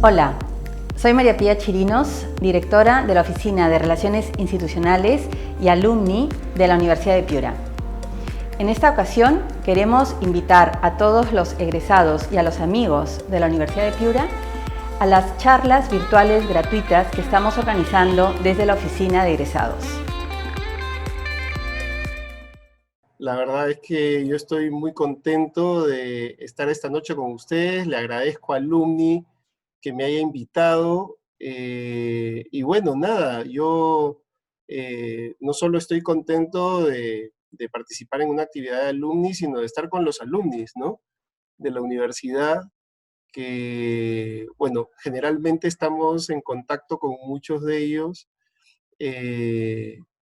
Hola, soy María Pía Chirinos, directora de la Oficina de Relaciones Institucionales y Alumni de la Universidad de Piura. En esta ocasión queremos invitar a todos los egresados y a los amigos de la Universidad de Piura a las charlas virtuales gratuitas que estamos organizando desde la Oficina de Egresados. La verdad es que yo estoy muy contento de estar esta noche con ustedes. Le agradezco a Alumni que me haya invitado. Y bueno, nada, yo no solo estoy contento de participar en una actividad de Alumni, sino de estar con los alumnis, ¿no? De la universidad, que, bueno, generalmente estamos en contacto con muchos de ellos.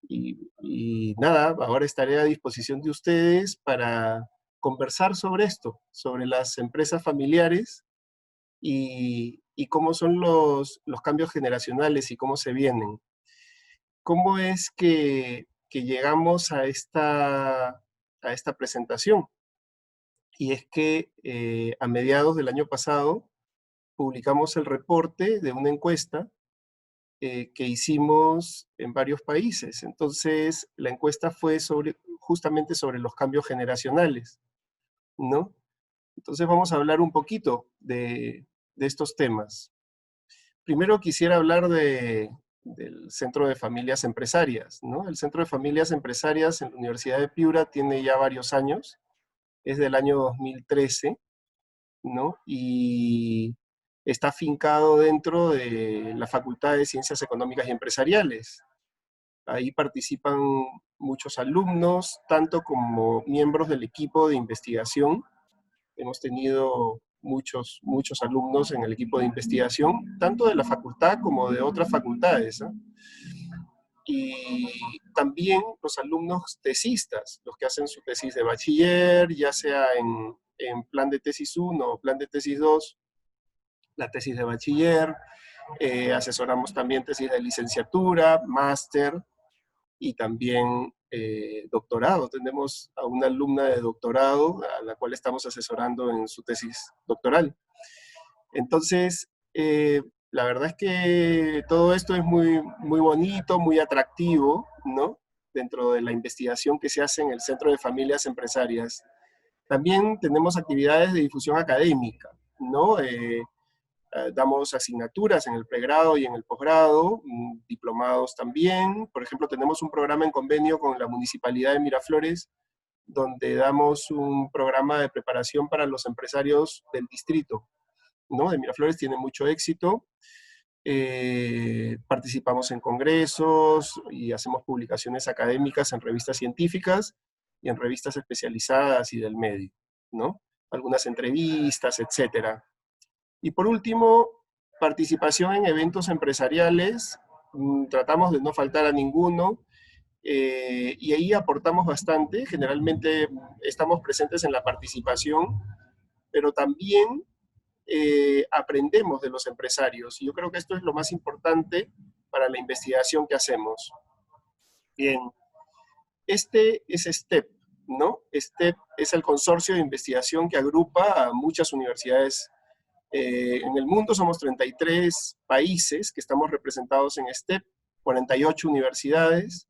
Y nada, ahora estaré a disposición de ustedes para conversar sobre esto, sobre las empresas familiares y cómo son los cambios generacionales y cómo se vienen. ¿Cómo es que llegamos a esta presentación? Y es que a mediados del año pasado publicamos el reporte de una encuesta que hicimos en varios países. Entonces, la encuesta fue justamente sobre los cambios generacionales, ¿no? Entonces vamos a hablar un poquito de estos temas. Primero quisiera hablar del Centro de Familias Empresarias, ¿no? El Centro de Familias Empresarias en la Universidad de Piura tiene ya varios años, es del año 2013, ¿no? Y está afincado dentro de la Facultad de Ciencias Económicas y Empresariales. Ahí participan muchos alumnos, tanto como miembros del equipo de investigación. Hemos tenido muchos alumnos en el equipo de investigación, tanto de la facultad como de otras facultades, ¿eh? Y también los alumnos tesistas, los que hacen su tesis de bachiller, ya sea en plan de tesis 1 o plan de tesis 2, la tesis de bachiller, asesoramos también tesis de licenciatura, máster y también doctorado. Tenemos a una alumna de doctorado a la cual estamos asesorando en su tesis doctoral. Entonces, la verdad es que todo esto es muy bonito, muy atractivo, ¿no? Dentro de la investigación que se hace en el Centro de Familias Empresarias. También tenemos actividades de difusión académica, ¿no? Damos asignaturas en el pregrado y en el posgrado, diplomados también. Por ejemplo, tenemos un programa en convenio con la Municipalidad de Miraflores, donde damos un programa de preparación para los empresarios del distrito, ¿no? De Miraflores tiene mucho éxito. Participamos en congresos y hacemos publicaciones académicas en revistas científicas y en revistas especializadas y del medio, ¿no? Algunas entrevistas, etcétera. Y por último, participación en eventos empresariales. Tratamos de no faltar a ninguno, y ahí aportamos bastante. Generalmente estamos presentes en la participación, pero también aprendemos de los empresarios. Y yo creo que esto es lo más importante para la investigación que hacemos. Bien, este es STEP, ¿no? STEP es el consorcio de investigación que agrupa a muchas universidades. En el mundo somos 33 países que estamos representados en STEP, 48 universidades.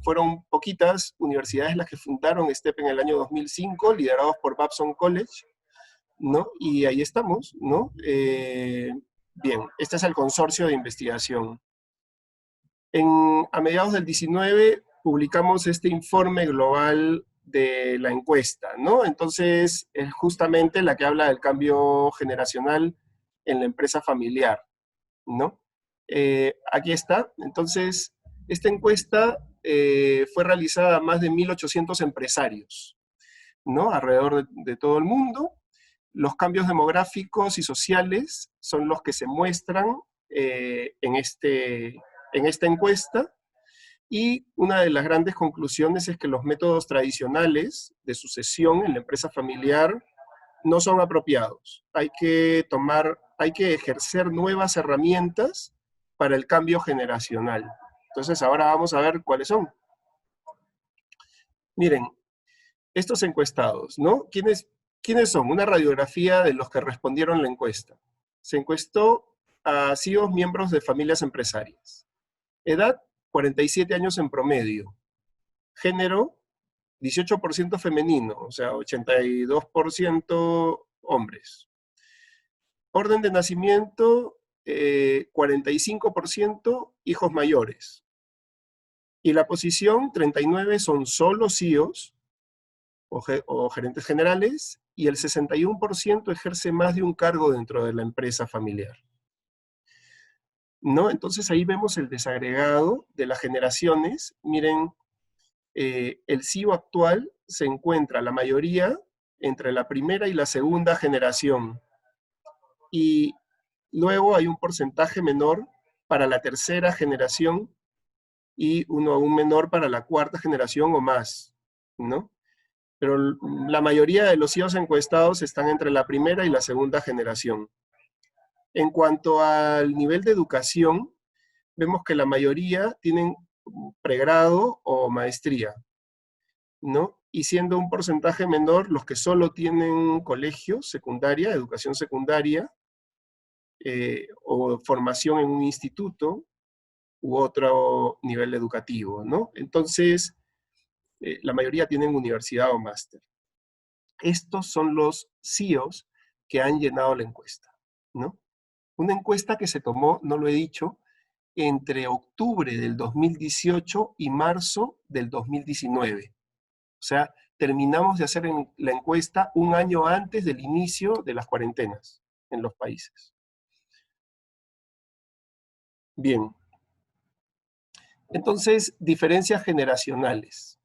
Fueron poquitas universidades las que fundaron STEP en el año 2005, liderados por Babson College, ¿no? Y ahí estamos, ¿no? Bien, este es el consorcio de investigación. A mediados del 19 publicamos este informe global de la encuesta, ¿no? Entonces, es justamente la que habla del cambio generacional en la empresa familiar, ¿no? Aquí está. Entonces, esta encuesta fue realizada a más de 1.800 empresarios, ¿no? Alrededor de todo el mundo. Los cambios demográficos y sociales son los que se muestran en esta encuesta. Y una de las grandes conclusiones es que los métodos tradicionales de sucesión en la empresa familiar no son apropiados. Hay que ejercer nuevas herramientas para el cambio generacional. Entonces ahora vamos a ver cuáles son. Miren, estos encuestados, ¿no? ¿Quiénes son? Una radiografía de los que respondieron la encuesta. se encuestó a CEOs miembros de familias empresarias. Edad, 47 años en promedio. Género, 18% femenino, o sea, 82% hombres. Orden de nacimiento, 45% hijos mayores. Y la posición, 39 son solo CEOs o gerentes generales, y el 61% ejerce más de un cargo dentro de la empresa familiar. ¿No? Entonces ahí vemos el desagregado de las generaciones. Miren, el CEO actual se encuentra la mayoría entre la primera y la segunda generación. Y luego hay un porcentaje menor para la tercera generación y uno aún menor para la cuarta generación o más, ¿no? Pero la mayoría de los CEOs encuestados están entre la primera y la segunda generación. En cuanto al nivel de educación, vemos que la mayoría tienen pregrado o maestría, ¿no? Y siendo un porcentaje menor los que solo tienen colegio, secundaria, educación secundaria, o formación en un instituto u otro nivel educativo, ¿no? Entonces, la mayoría tienen universidad o máster. Estos son los CEOs que han llenado la encuesta, ¿no? Una encuesta que se tomó, no lo he dicho, entre octubre del 2018 y marzo del 2019. O sea, terminamos de hacer la encuesta un año antes del inicio de las cuarentenas en los países. Bien. Entonces, diferencias generacionales.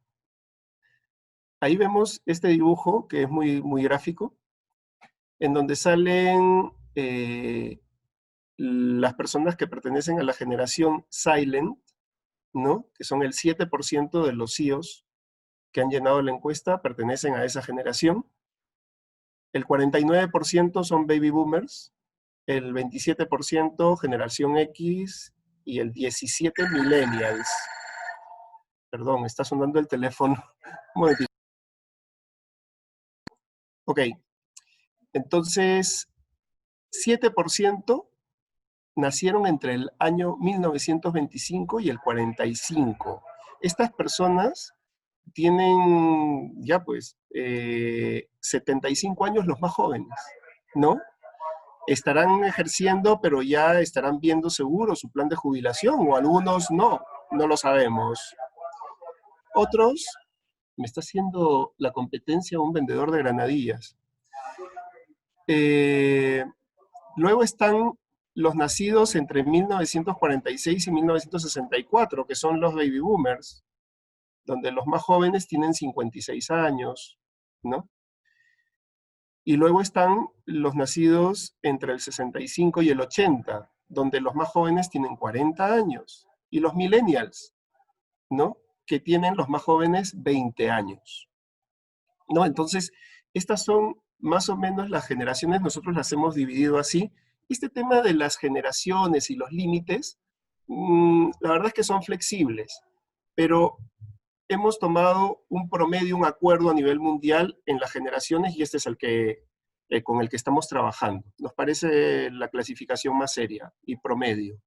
Ahí vemos este dibujo que es muy gráfico, en donde salen las personas que pertenecen a la generación Silent, ¿no? Que son el 7% de los CEOs que han llenado la encuesta, pertenecen a esa generación. El 49% son baby boomers, el 27% generación X y el 17% millennials. Perdón, está sonando el teléfono. Un momentito. Ok, entonces 7% nacieron entre el año 1925 y el 45. Estas personas tienen ya pues 75 años los más jóvenes, ¿no? Estarán ejerciendo, pero ya estarán viendo seguro su plan de jubilación, o algunos no lo sabemos. Otros, me está haciendo la competencia un vendedor de granadillas. Luego están los nacidos entre 1946 y 1964, que son los baby boomers, donde los más jóvenes tienen 56 años, ¿no? Y luego están los nacidos entre el 65 y el 80, donde los más jóvenes tienen 40 años. Y los millennials, ¿no? Que tienen los más jóvenes 20 años, ¿no? Entonces, estas son más o menos las generaciones, nosotros las hemos dividido así. Este tema de las generaciones y los límites, la verdad es que son flexibles, pero hemos tomado un promedio, un acuerdo a nivel mundial en las generaciones, y este es el que, con el que estamos trabajando. Nos parece la clasificación más seria y promedio,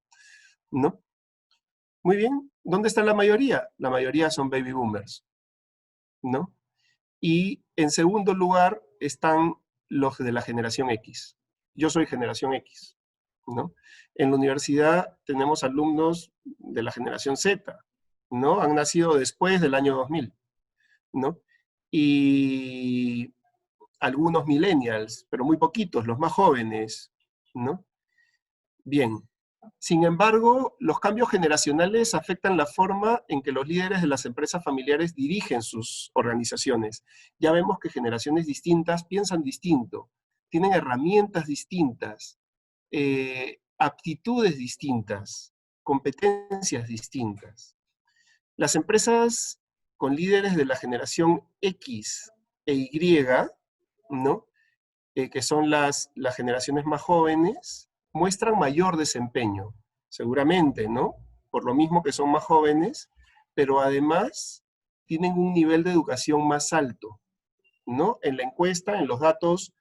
¿no? Muy bien, ¿dónde está la mayoría? La mayoría son baby boomers, ¿no? Y en segundo lugar están los de la generación X. Yo soy generación X, ¿no? En la universidad tenemos alumnos de la generación Z, ¿no? Han nacido después del año 2000, ¿no? Y algunos millennials, pero muy poquitos, los más jóvenes, ¿no? Bien. Sin embargo, los cambios generacionales afectan la forma en que los líderes de las empresas familiares dirigen sus organizaciones. Ya vemos que generaciones distintas piensan distinto, tienen herramientas distintas, aptitudes distintas, competencias distintas. Las empresas con líderes de la generación X e Y, ¿no? Que son las generaciones más jóvenes, muestran mayor desempeño, seguramente, ¿no? Por lo mismo que son más jóvenes, pero además tienen un nivel de educación más alto, ¿no? En la encuesta, en los datos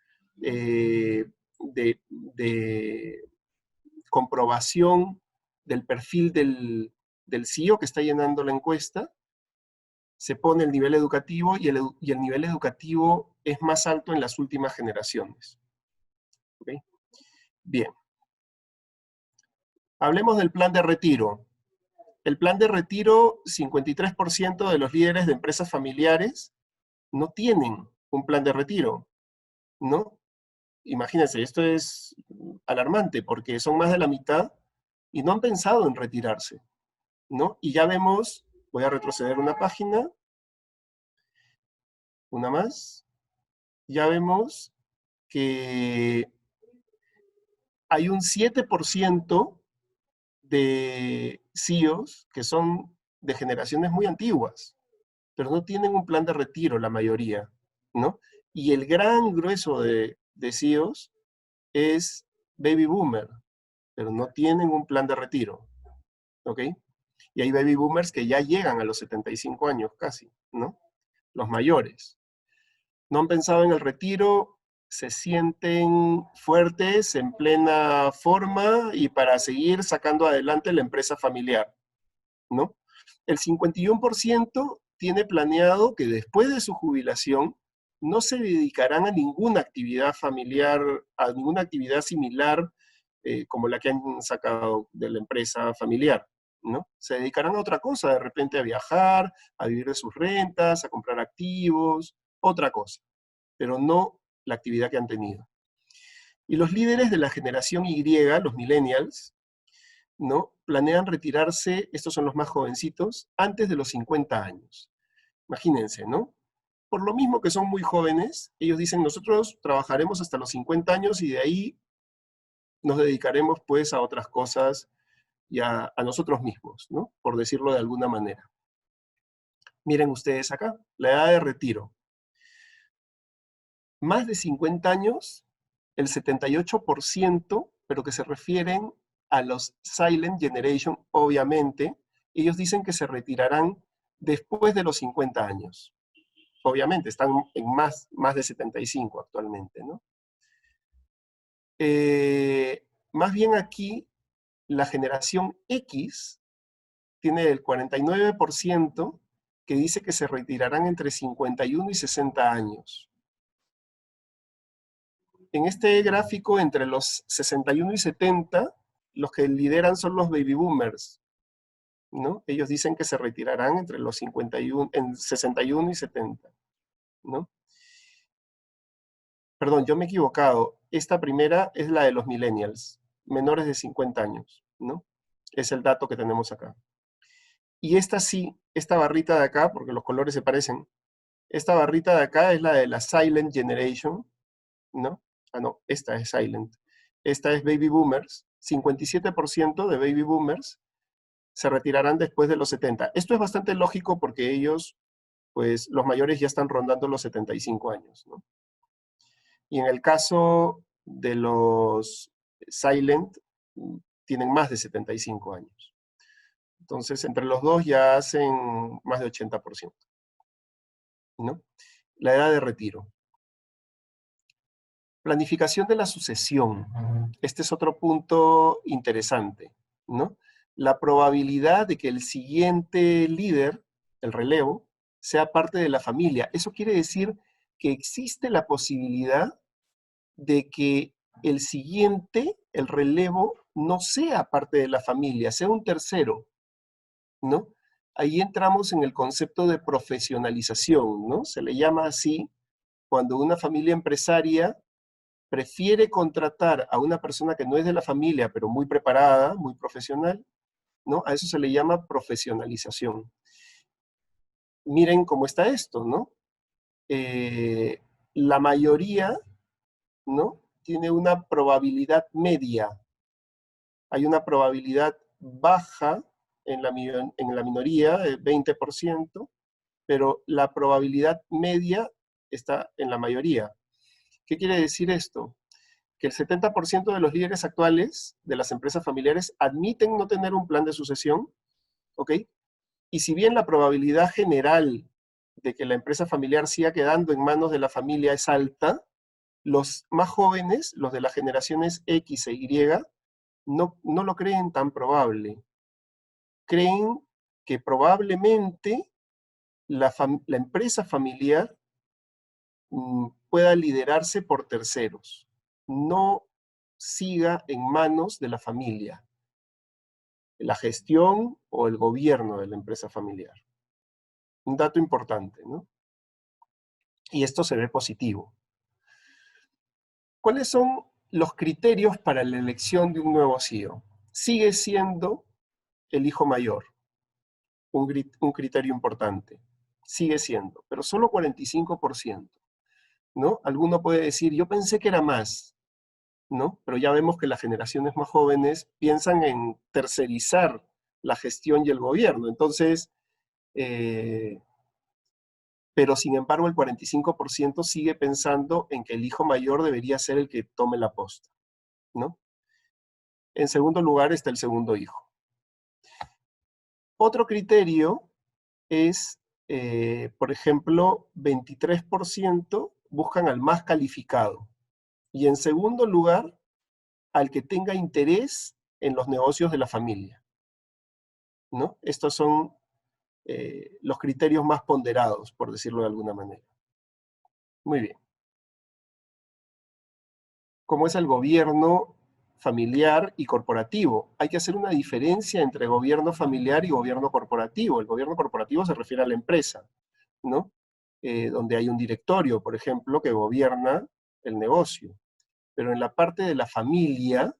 de comprobación del perfil del CEO que está llenando la encuesta, se pone el nivel educativo y el nivel educativo es más alto en las últimas generaciones. ¿Okay? Bien. Hablemos del plan de retiro. El plan de retiro, 53% de los líderes de empresas familiares no tienen un plan de retiro, ¿no? Imagínense, esto es alarmante porque son más de la mitad y no han pensado en retirarse, ¿no? Y ya vemos, voy a retroceder una página, una más, ya vemos que hay un 7% de CEOs que son de generaciones muy antiguas, pero no tienen un plan de retiro la mayoría, ¿no? Y el gran grueso de CEOs es baby boomer, pero no tienen un plan de retiro, ¿ok? Y hay baby boomers que ya llegan a los 75 años casi, ¿no? Los mayores. No han pensado en el retiro, se sienten fuertes, en plena forma y para seguir sacando adelante la empresa familiar, ¿no? El 51% tiene planeado que después de su jubilación no se dedicarán a ninguna actividad familiar, a ninguna actividad similar como la que han sacado de la empresa familiar, ¿no? Se dedicarán a otra cosa, de repente a viajar, a vivir de sus rentas, a comprar activos, otra cosa, pero no la actividad que han tenido. Y los líderes de la generación Y, los millennials, ¿no? Planean retirarse, estos son los más jovencitos, antes de los 50 años. Imagínense, ¿no? Por lo mismo que son muy jóvenes, ellos dicen, nosotros trabajaremos hasta los 50 años y de ahí nos dedicaremos pues a otras cosas y a nosotros mismos, ¿no? Por decirlo de alguna manera. Miren ustedes acá, la edad de retiro. Más de 50 años, el 78%, pero que se refieren a los Silent Generation, obviamente, ellos dicen que se retirarán después de los 50 años. Obviamente, están en más de 75 actualmente, ¿no? Más bien aquí, la generación X tiene el 49% que dice que se retirarán entre 51 y 60 años. En este gráfico, entre los 61 y 70, los que lideran son los baby boomers, ¿no? Ellos dicen que se retirarán entre los 61 y 70, ¿no? Perdón, yo me he equivocado. Esta primera es la de los millennials, menores de 50 años, ¿no? Es el dato que tenemos acá. Y esta sí, esta barrita de acá, porque los colores se parecen, esta barrita de acá es la de la Silent Generation, ¿no? Ah, no, esta es Silent. Esta es Baby Boomers. 57% de Baby Boomers se retirarán después de los 70. Esto es bastante lógico porque ellos, pues, los mayores ya están rondando los 75 años, ¿no? Y en el caso de los Silent, tienen más de 75 años. Entonces, entre los dos ya hacen más de 80%, ¿no? La edad de retiro. Planificación de la sucesión. Este es otro punto interesante, ¿no? La probabilidad de que el siguiente líder, el relevo, sea parte de la familia. Eso quiere decir que existe la posibilidad de que el siguiente, el relevo, no sea parte de la familia, sea un tercero, ¿no? Ahí entramos en el concepto de profesionalización, ¿no? Se le llama así cuando una familia empresaria prefiere contratar a una persona que no es de la familia, pero muy preparada, muy profesional, ¿no? A eso se le llama profesionalización. Miren cómo está esto, ¿no? La mayoría, ¿no? Tiene una probabilidad media. Hay una probabilidad baja en la minoría, 20%, pero la probabilidad media está en la mayoría. ¿Qué quiere decir esto? Que el 70% de los líderes actuales de las empresas familiares admiten no tener un plan de sucesión, ¿ok? Y si bien la probabilidad general de que la empresa familiar siga quedando en manos de la familia es alta, Los más jóvenes, los de las generaciones X e Y, no lo creen tan probable. Creen que probablemente la empresa familiar pueda liderarse por terceros, no siga en manos de la familia, la gestión o el gobierno de la empresa familiar. Un dato importante, ¿no? Y esto se ve positivo. ¿Cuáles son los criterios para la elección de un nuevo CEO? Sigue siendo el hijo mayor, un criterio importante. Sigue siendo, pero solo 45%, ¿no? Alguno puede decir, yo pensé que era más, ¿no? Pero ya vemos que las generaciones más jóvenes piensan en tercerizar la gestión y el gobierno. Entonces, pero sin embargo el 45% sigue pensando en que el hijo mayor debería ser el que tome la posta, ¿no? En segundo lugar está el segundo hijo. Otro criterio es, por ejemplo, 23% buscan al más calificado. Y en segundo lugar, al que tenga interés en los negocios de la familia, ¿no? Estos son los criterios más ponderados, por decirlo de alguna manera. Muy bien. ¿Cómo es el gobierno familiar y corporativo? Hay que hacer una diferencia entre gobierno familiar y gobierno corporativo. El gobierno corporativo se refiere a la empresa, ¿no? Donde hay un directorio, por ejemplo, que gobierna el negocio. Pero en la parte de la familia,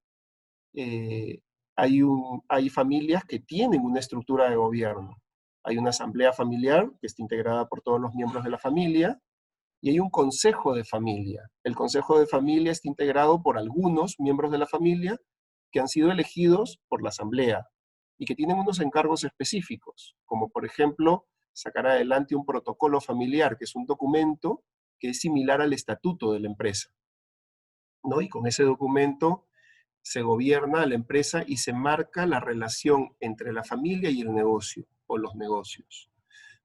hay familias que tienen una estructura de gobierno. Hay una asamblea familiar que está integrada por todos los miembros de la familia, y hay un consejo de familia. El consejo de familia está integrado por algunos miembros de la familia que han sido elegidos por la asamblea y que tienen unos encargos específicos, como por ejemplo sacar adelante un protocolo familiar, que es un documento que es similar al estatuto de la empresa, ¿no? Y con ese documento se gobierna la empresa y se marca la relación entre la familia y el negocio o los negocios.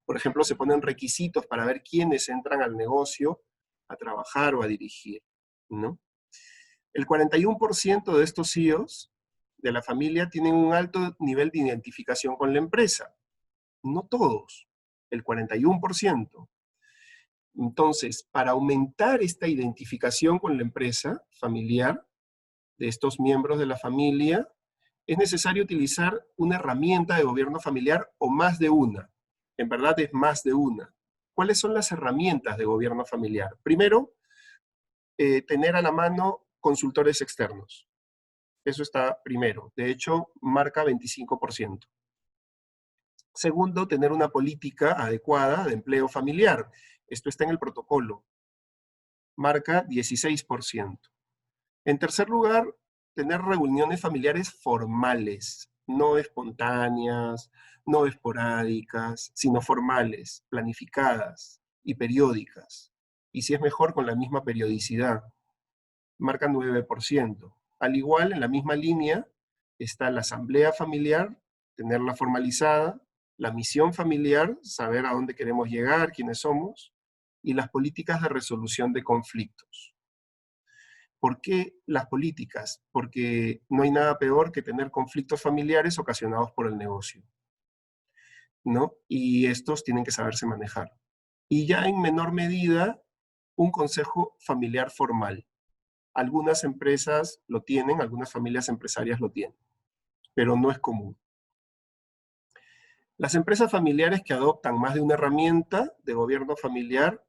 Por ejemplo, se ponen requisitos para ver quiénes entran al negocio a trabajar o a dirigir, ¿no? El 41% de estos CEOs de la familia tienen un alto nivel de identificación con la empresa. No todos, el 41%. Entonces, para aumentar esta identificación con la empresa familiar de estos miembros de la familia, es necesario utilizar una herramienta de gobierno familiar o más de una. En verdad es más de una. ¿Cuáles son las herramientas de gobierno familiar? Primero, tener a la mano consultores externos. Eso está primero. De hecho, marca 25%. Segundo, tener una política adecuada de empleo familiar. Esto está en el protocolo. Marca 16%. En tercer lugar, tener reuniones familiares formales, no espontáneas, no esporádicas, sino formales, planificadas y periódicas. Y si es mejor, con la misma periodicidad. Marca 9%. Al igual, en la misma línea, está la asamblea familiar, tenerla formalizada, la misión familiar, saber a dónde queremos llegar, quiénes somos, y las políticas de resolución de conflictos. ¿Por qué las políticas? Porque no hay nada peor que tener conflictos familiares ocasionados por el negocio, ¿no? Y estos tienen que saberse manejar. Y ya en menor medida, un consejo familiar formal. Algunas empresas lo tienen, algunas familias empresarias lo tienen, pero no es común. Las empresas familiares que adoptan más de una herramienta de gobierno familiar,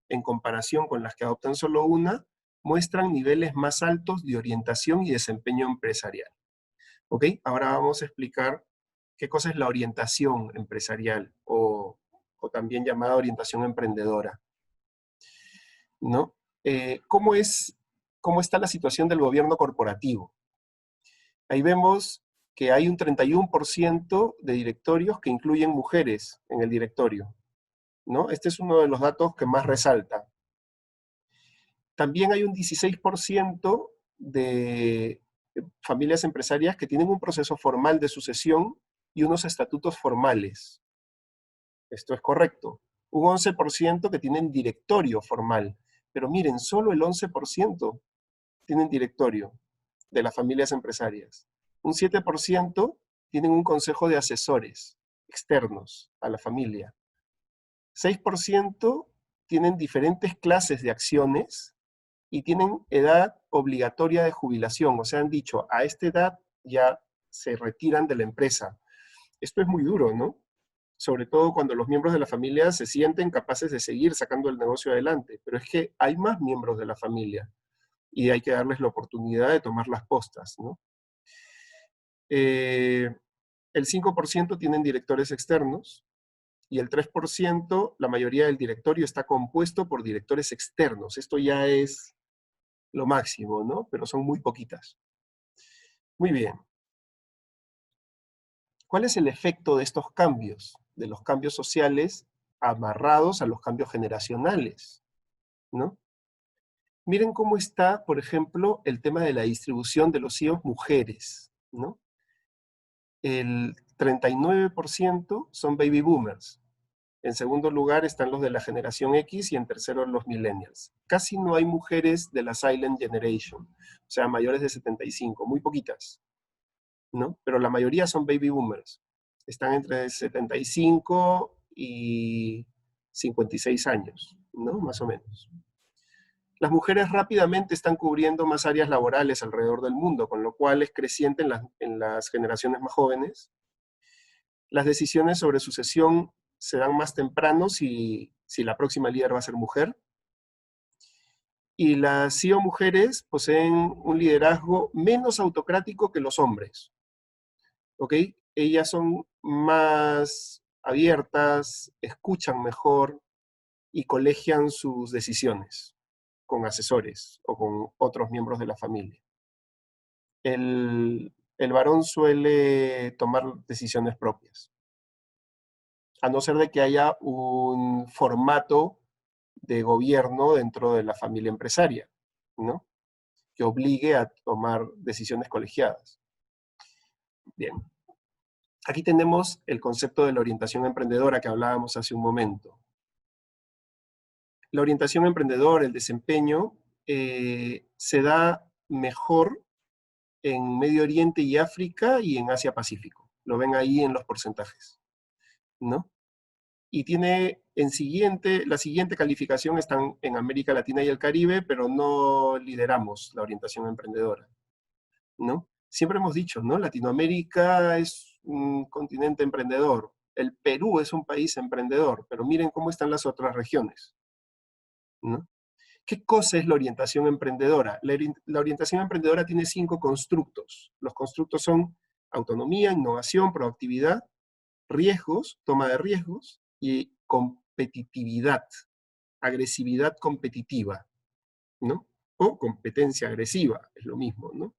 en comparación con las que adoptan solo una, muestran niveles más altos de orientación y desempeño empresarial. ¿Ok? Ahora vamos a explicar qué cosa es la orientación empresarial o también llamada orientación emprendedora, ¿no? ¿Cómo está la situación del gobierno corporativo? Ahí vemos que hay un 31% de directorios que incluyen mujeres en el directorio, ¿no? Este es uno de los datos que más resalta. También hay un 16% de familias empresarias que tienen un proceso formal de sucesión y unos estatutos formales. Esto es correcto. Un 11% que tienen directorio formal, Pero miren, solo el 11% tienen directorio de las familias empresarias. Un 7% tienen un consejo de asesores externos a la familia. 6% tienen diferentes clases de acciones y tienen edad obligatoria de jubilación. O sea, han dicho, a esta edad ya se retiran de la empresa. Esto es muy duro, ¿no? Sobre todo cuando los miembros de la familia se sienten capaces de seguir sacando el negocio adelante. Pero es que hay más miembros de la familia y hay que darles la oportunidad de tomar las postas, ¿no? El 5% tienen directores externos y el 3%, la mayoría del directorio está compuesto por directores externos. Esto ya es lo máximo, ¿no? Pero son muy poquitas. Muy bien. ¿Cuál es el efecto de estos cambios? De los cambios sociales amarrados a los cambios generacionales, ¿no? Miren cómo está, por ejemplo, el tema de la distribución de los hijos mujeres, ¿no? El 39% son baby boomers. En segundo lugar están los de la generación X y en tercero los millennials. Casi no hay mujeres de la Silent Generation, o sea, mayores de 75, muy poquitas, ¿no? Pero la mayoría son baby boomers. Están entre 75 y 56 años, ¿no? Más o menos. Las mujeres rápidamente están cubriendo más áreas laborales alrededor del mundo, con lo cual es creciente en las generaciones más jóvenes. Las decisiones sobre sucesión se dan más temprano si la próxima líder va a ser mujer. Y las CEO mujeres poseen un liderazgo menos autocrático que los hombres. ¿Ok? Ellas son más abiertas, escuchan mejor y colegian sus decisiones con asesores o con otros miembros de la familia. El varón suele tomar decisiones propias, a no ser de que haya un formato de gobierno dentro de la familia empresaria, ¿no? Que obligue a tomar decisiones colegiadas. Bien. Aquí tenemos el concepto de la orientación emprendedora que hablábamos hace un momento. La orientación emprendedora, el desempeño, se da mejor en Medio Oriente y África y en Asia Pacífico. Lo ven ahí en los porcentajes, ¿no? Y tiene la siguiente calificación están en América Latina y el Caribe, pero no lideramos la orientación emprendedora, ¿no? Siempre hemos dicho, ¿no? Latinoamérica es un continente emprendedor. El Perú es un país emprendedor, pero miren cómo están las otras regiones, ¿no? ¿Qué cosa es la orientación emprendedora? La orientación emprendedora tiene 5 constructos. Los constructos son autonomía, innovación, proactividad, riesgos, toma de riesgos y competitividad, agresividad competitiva, ¿no? O competencia agresiva, es lo mismo, ¿no?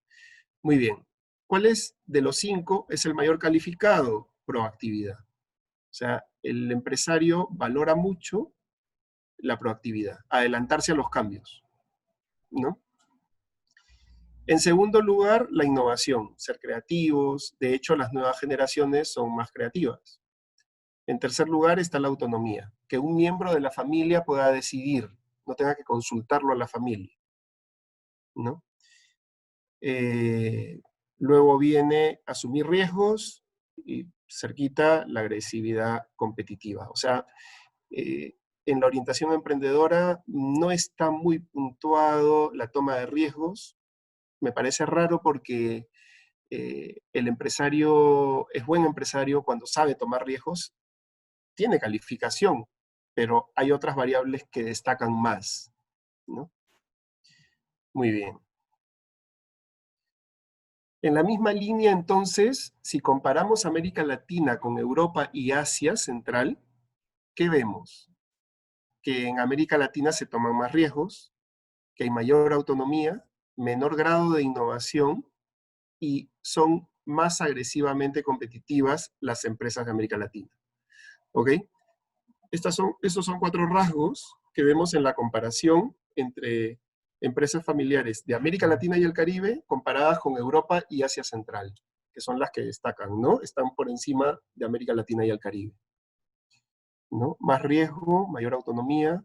Muy bien. ¿Cuál es de los 5 es el mayor calificado? Proactividad. O sea, el empresario valora mucho la proactividad, adelantarse a los cambios, ¿no? En segundo lugar, la innovación, ser creativos. De hecho, las nuevas generaciones son más creativas. En tercer lugar está la autonomía, que un miembro de la familia pueda decidir, no tenga que consultarlo a la familia, ¿no? Luego viene asumir riesgos y cerquita la agresividad competitiva. O sea, en la orientación emprendedora no está muy puntuado la toma de riesgos. Me parece raro porque el empresario es buen empresario cuando sabe tomar riesgos, tiene calificación, pero hay otras variables que destacan más, ¿no? Muy bien. En la misma línea, entonces, si comparamos América Latina con Europa y Asia Central, ¿qué vemos? Que en América Latina se toman más riesgos, que hay mayor autonomía, menor grado de innovación y son más agresivamente competitivas las empresas de América Latina. ¿Ok? Estos son 4 rasgos que vemos en la comparación entre empresas familiares de América Latina y el Caribe comparadas con Europa y Asia Central, que son las que destacan, ¿no? Están por encima de América Latina y el Caribe, ¿no? Más riesgo, mayor autonomía,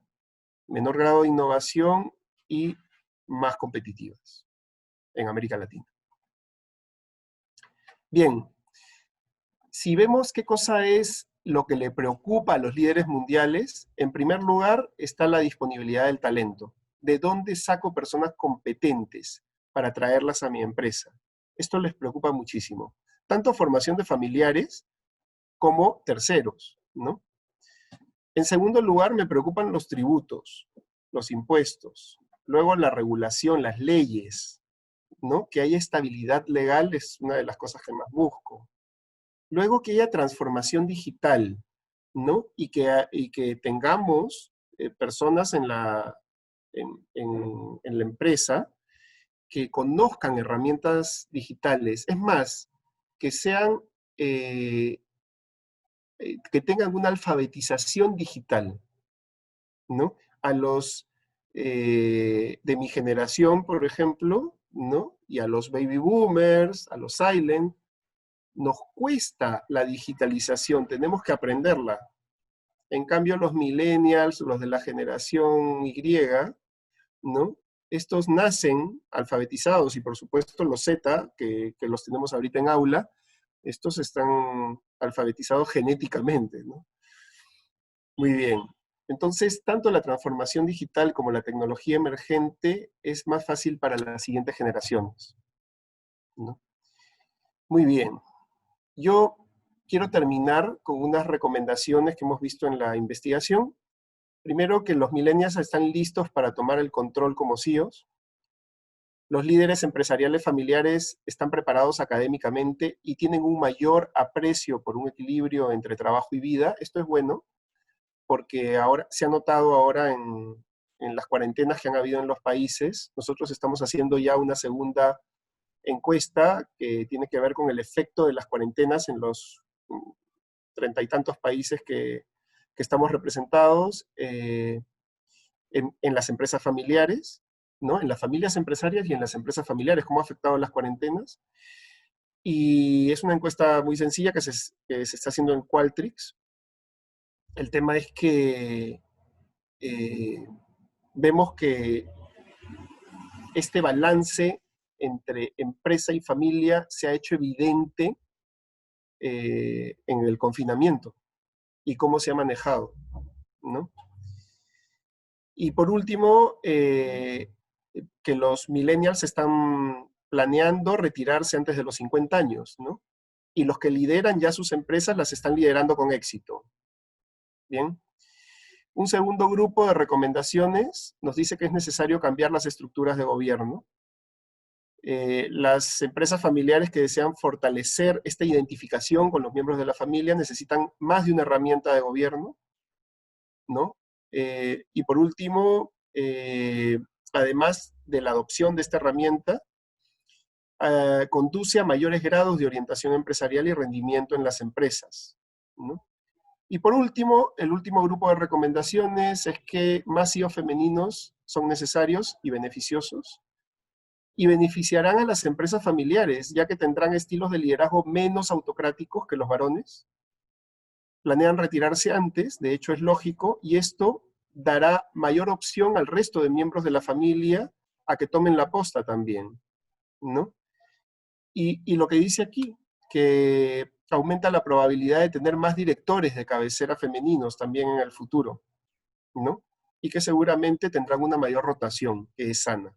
menor grado de innovación y más competitivas en América Latina. Bien, si vemos qué cosa es lo que le preocupa a los líderes mundiales, en primer lugar está la disponibilidad del talento. ¿De dónde saco personas competentes para traerlas a mi empresa? Esto les preocupa muchísimo. Tanto formación de familiares como terceros, ¿no? En segundo lugar, me preocupan los tributos, los impuestos, luego la regulación, las leyes, ¿no? Que haya estabilidad legal es una de las cosas que más busco. Luego que haya transformación digital, ¿no? Y que tengamos personas en la empresa que conozcan herramientas digitales. Es más, que sean, que tengan una alfabetización digital, ¿no? A los de mi generación, por ejemplo, ¿no? Y a los baby boomers, a los silent, nos cuesta la digitalización, tenemos que aprenderla. En cambio, los millennials, los de la generación Y, ¿no? Estos nacen alfabetizados, y por supuesto los Z, que los tenemos ahorita en aula, estos están alfabetizados genéticamente, ¿no? Muy bien. Entonces, tanto la transformación digital como la tecnología emergente es más fácil para las siguientes generaciones, ¿no? Muy bien. Yo quiero terminar con unas recomendaciones que hemos visto en la investigación. Primero, que los millennials están listos para tomar el control como CEOs. Los líderes empresariales familiares están preparados académicamente y tienen un mayor aprecio por un equilibrio entre trabajo y vida. Esto es bueno, porque ahora se ha notado ahora en las cuarentenas que han habido en los países. Nosotros estamos haciendo ya una segunda encuesta que tiene que ver con el efecto de las cuarentenas en los 30 y tantos países que estamos representados en las empresas familiares, ¿no? En las familias empresarias y en las empresas familiares, cómo ha afectado las cuarentenas. Y es una encuesta muy sencilla que se está haciendo en Qualtrics. El tema es que vemos que este balance entre empresa y familia se ha hecho evidente en el confinamiento y cómo se ha manejado, ¿no? Y por último, que los millennials están planeando retirarse antes de los 50 años, ¿no? Y los que lideran ya sus empresas las están liderando con éxito. Bien. Un segundo grupo de recomendaciones nos dice que es necesario cambiar las estructuras de gobierno. Las empresas familiares que desean fortalecer esta identificación con los miembros de la familia necesitan más de una herramienta de gobierno, ¿no? Y por último, además de la adopción de esta herramienta, conduce a mayores grados de orientación empresarial y rendimiento en las empresas, ¿no? Y por último, el último grupo de recomendaciones es que más CEOs femeninos son necesarios y beneficiosos, y beneficiarán a las empresas familiares, ya que tendrán estilos de liderazgo menos autocráticos que los varones. Planean retirarse antes, de hecho es lógico, y esto dará mayor opción al resto de miembros de la familia a que tomen la posta también, ¿no? Y lo que dice aquí, que aumenta la probabilidad de tener más directores de cabecera femeninos también en el futuro, ¿no? Y que seguramente tendrán una mayor rotación, que es sana.